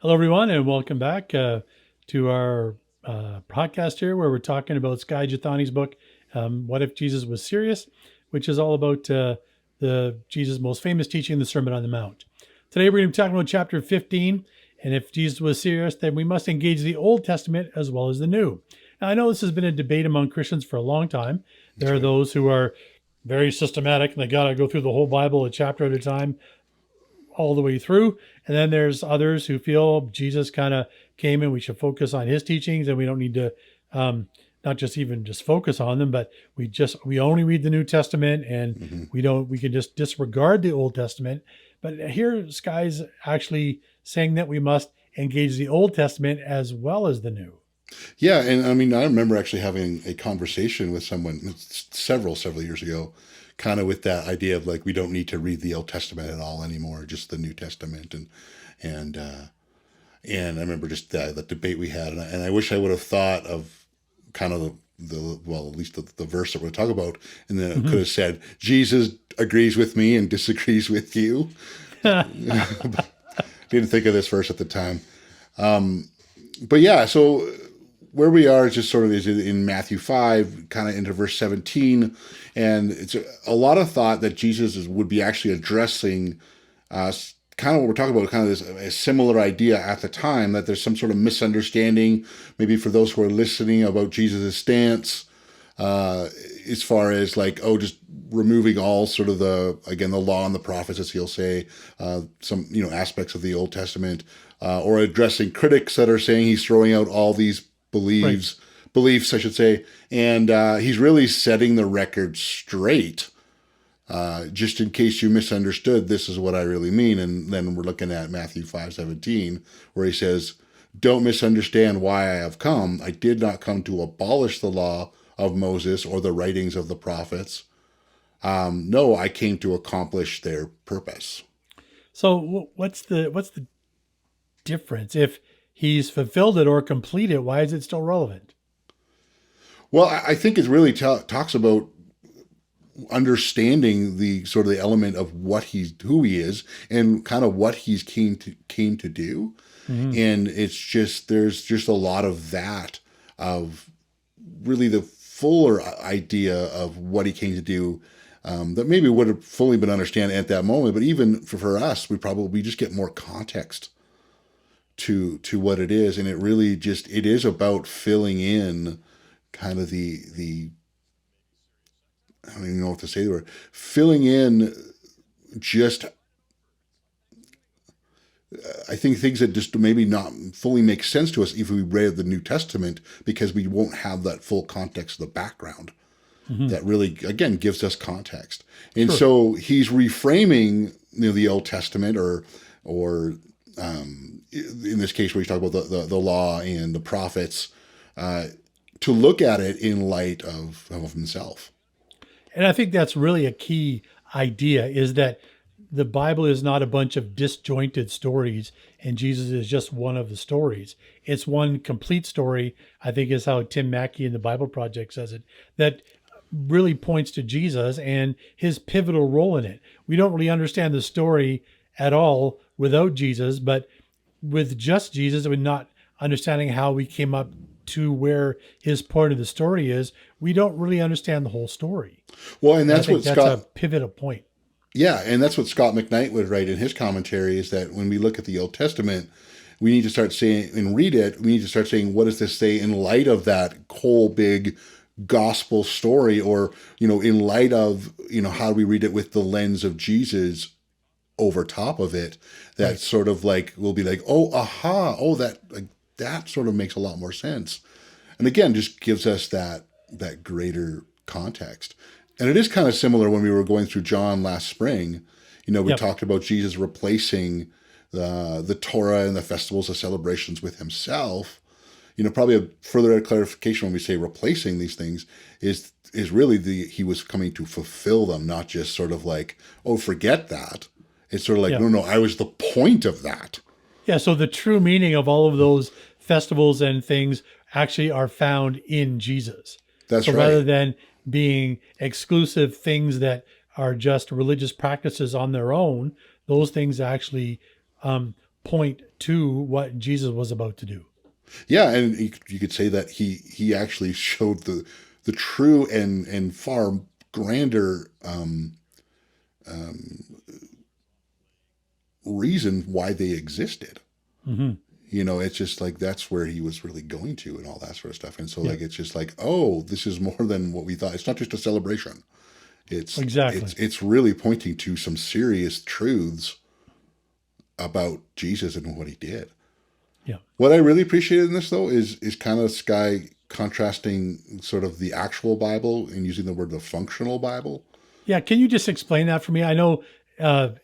Hello, everyone, and welcome back to our podcast here, where we're talking about Skye Jethani's book, "What If Jesus Was Serious," which is all about the Jesus' most famous teaching, the Sermon on the Mount. Today, we're going to be talking about chapter 15, and if Jesus was serious, then we must engage the Old Testament as well as the New. Now, I know this has been a debate among Christians for a long time. That's There are right. those who are very systematic, and they got to go through the whole Bible a chapter at a time all the way through. And then there's others who feel Jesus kind of came and we should focus on his teachings and we don't need to not just even just focus on them, but we only read the New Testament and hmm we can just disregard the Old Testament. But here Skye's actually saying that we must engage the Old Testament as well as the New. Yeah, and I mean, I remember actually having a conversation with someone several years ago, kind of with that idea of like we don't need to read the Old Testament at all anymore, just the New Testament, and and I remember just the debate we had, and I wish I would have thought of kind of the well, at least the verse that we're talking about, and then it could Mhm. have said Jesus agrees with me and disagrees with you. Didn't think of this verse at the time. But yeah, so where we are is just sort of is in Matthew 5, kind of into verse 17. And it's a lot of thought that would be actually addressing kind of what we're talking about, kind of this a similar idea at the time that there's some sort of misunderstanding, maybe for those who are listening about Jesus' stance, uh, as far as like, oh, just removing all sort of the law and the prophets, as he'll say, some, aspects of the Old Testament, or addressing critics that are saying he's throwing out all these Right. beliefs, I should say, and he's really setting the record straight. Just in case you misunderstood, this is what I really mean. And then we're looking at Matthew 5:17, where he says, "Don't misunderstand why I have come. I did not come to abolish the law of Moses or the writings of the prophets. No, I came to accomplish their purpose." So what's the difference if he's fulfilled it or completed? Why is it still relevant? Well, I think it really talks about understanding the sort of the element of who he is and kind of what he's came to do. Mhm. And it's just there's just a lot of that, of really the fuller idea of what he came to do, that maybe would have fully been understand at that moment, but even for us, we just get more context to what it is, and it is about filling in kind of the I don't even know what to say the word, filling in just, I think, things that just maybe not fully make sense to us if we read the New Testament, because we won't have that full context of the background Mhm. that really, again, gives us context. And Sure. so he's reframing, the Old Testament, or in this case where he's talking about the law and the prophets, uh, to look at it in light of himself. And I think that's really a key idea is that the Bible is not a bunch of disjointed stories and Jesus is just one of the stories. It's one complete story, I think is how Tim Mackey in the Bible Project says it, that really points to Jesus and his pivotal role in it. We don't really understand the story at all without Jesus, but with just Jesus, we're not understanding how we came up to where his part of the story is. We don't really understand the whole story. Well, and And I that's think what that's Scott a pivotal point. Yeah, and that's what Scott McKnight would write in his commentary, is that when we look at the Old Testament, we need to start saying and read it, we need to start saying, what does this say in light of that whole big gospel story, or, in light of, how do we read it with the lens of Jesus over top of it? That Right. sort of like, we'll be like, oh, aha, oh, that, like, that sort of makes a lot more sense. And again, just gives us that greater context. And it is kind of similar when we were going through John last spring. We Yep. talked about Jesus replacing the Torah and the festivals, the celebrations, with himself. Probably a further clarification when we say replacing these things is really he was coming to fulfill them, not just sort of like, oh, forget that. It's sort of like, Yeah. no, no, I was the point of that. Yeah. So the true meaning of all of those festivals and things actually are found in Jesus. So That's rather right. than being exclusive things that are just religious practices on their own, those things actually point to what Jesus was about to do. Yeah, and you could say that he actually showed the true and far grander reason why they existed. Hmm. It's just like that's where he was really going to and all that sort of stuff. And so Yeah, like it's just like, oh, this is more than what we thought. It's not just a celebration. It's exactly. it's really pointing to some serious truths about Jesus and what he did. Yeah. What I really appreciated in this though is kind of Skye contrasting sort of the actual Bible and using the word the functional Bible. Yeah. Can you just explain that for me? I know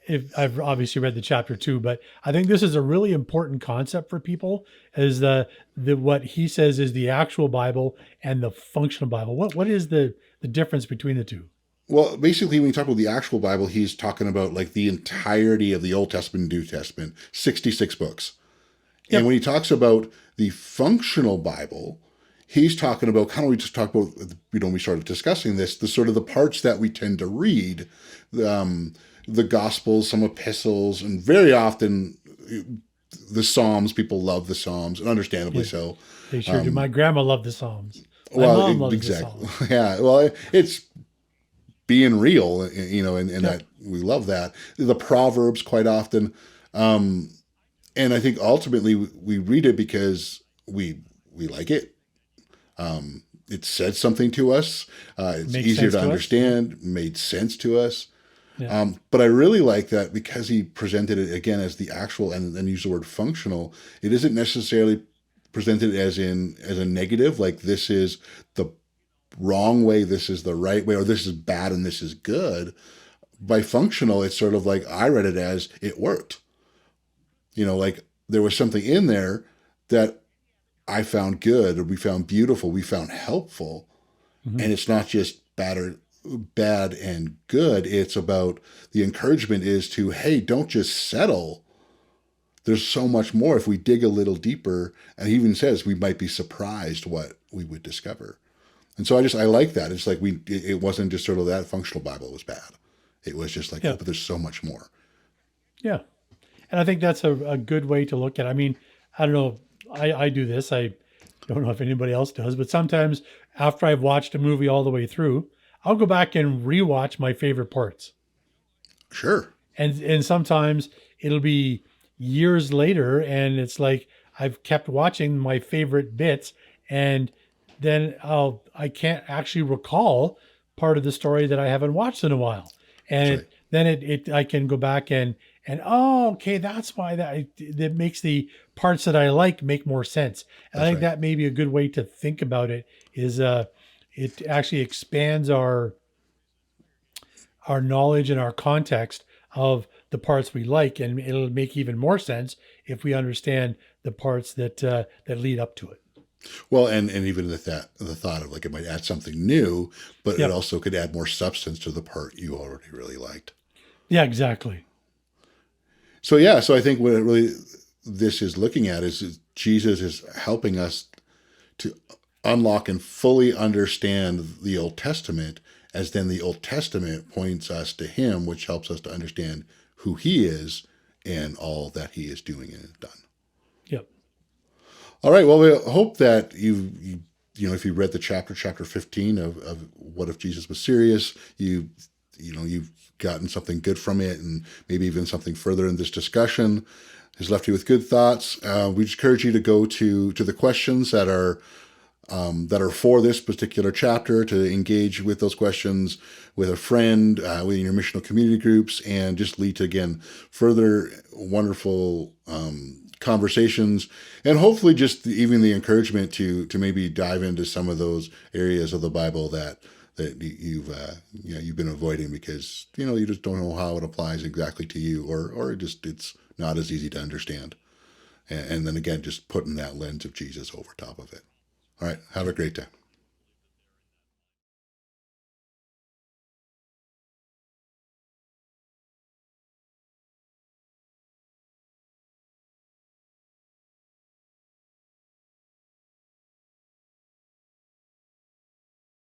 if I've obviously read the chapter too, but I think this is a really important concept for people is the what he says is the actual Bible and the functional Bible. What is the difference between the two? Well, basically, when you talk about the actual Bible, he's talking about like the entirety of the Old Testament and New Testament, 66 books. And Yep. when he talks about the functional Bible, he's talking about kind of, we just talked about, we started discussing this, the sort of the parts that we tend to read, um, the Gospels, some epistles, and very often the Psalms. People love the Psalms, and understandably Yeah. so. They sure do. My grandma loved the Psalms. My Well, mom loves the exactly. Psalms. Yeah. Well, it's being real, and Yep. that we love that. The Proverbs quite often. And I think ultimately we read it because we like it. It said something to us. It's Makes easier sense to to us. Yeah. understand, made sense to us. Yeah. But I really like that because he presented it again as the actual and then used the word functional. It isn't necessarily presented as a negative, like this is the wrong way, this is the right way, or this is bad and this is good. By functional, it's sort of like I read it as it worked. Like there was something in there that I found good, or we found beautiful, we found helpful, Hmm. and it's not just bad and good. It's about the encouragement is to, hey, don't just settle. There's so much more if we dig a little deeper. And he even says we might be surprised what we would discover. And so I like that. It's like it wasn't just sort of that functional Bible was bad. It was just like, oh, Yeah. but there's so much more. Yeah. And I think that's a good way to look at it. I mean, I don't know. I do this. I don't know if anybody else does, but sometimes after I've watched a movie all the way through, I'll go back and rewatch my favorite parts. Sure. And sometimes it'll be years later and it's like I've kept watching my favorite bits and then I can't actually recall part of the story that I haven't watched in a while. And That's right. it I can go back and oh, okay, that's why that makes the parts that I like make more sense. And I That's think right. that may be a good way to think about it is it actually expands our knowledge and our context of the parts we like, and it'll make even more sense if we understand the parts that lead up to it. Well, and even the thought of like it might add something new, but it Yep. also could add more substance to the part you already really liked. Yeah. Exactly. So yeah, so I think what it really this is looking at is Jesus is helping us to unlock and fully understand the Old Testament, as then the Old Testament points us to Him, which helps us to understand who He is and all that He is doing and has done. Yep. All right. Well, we hope that if you read the chapter 15 of What If Jesus Was Serious, you've gotten something good from it, and maybe even something further in this discussion has left you with good thoughts. We just encourage you to go to the questions that are for this particular chapter, to engage with those questions with a friend, within your missional community groups, and just lead to, again, further wonderful conversations, and hopefully just even the encouragement to maybe dive into some of those areas of the Bible that you've been avoiding because you just don't know how it applies exactly to you, or it's not as easy to understand. And then again, just putting that lens of Jesus over top of it. All right. Have a great day.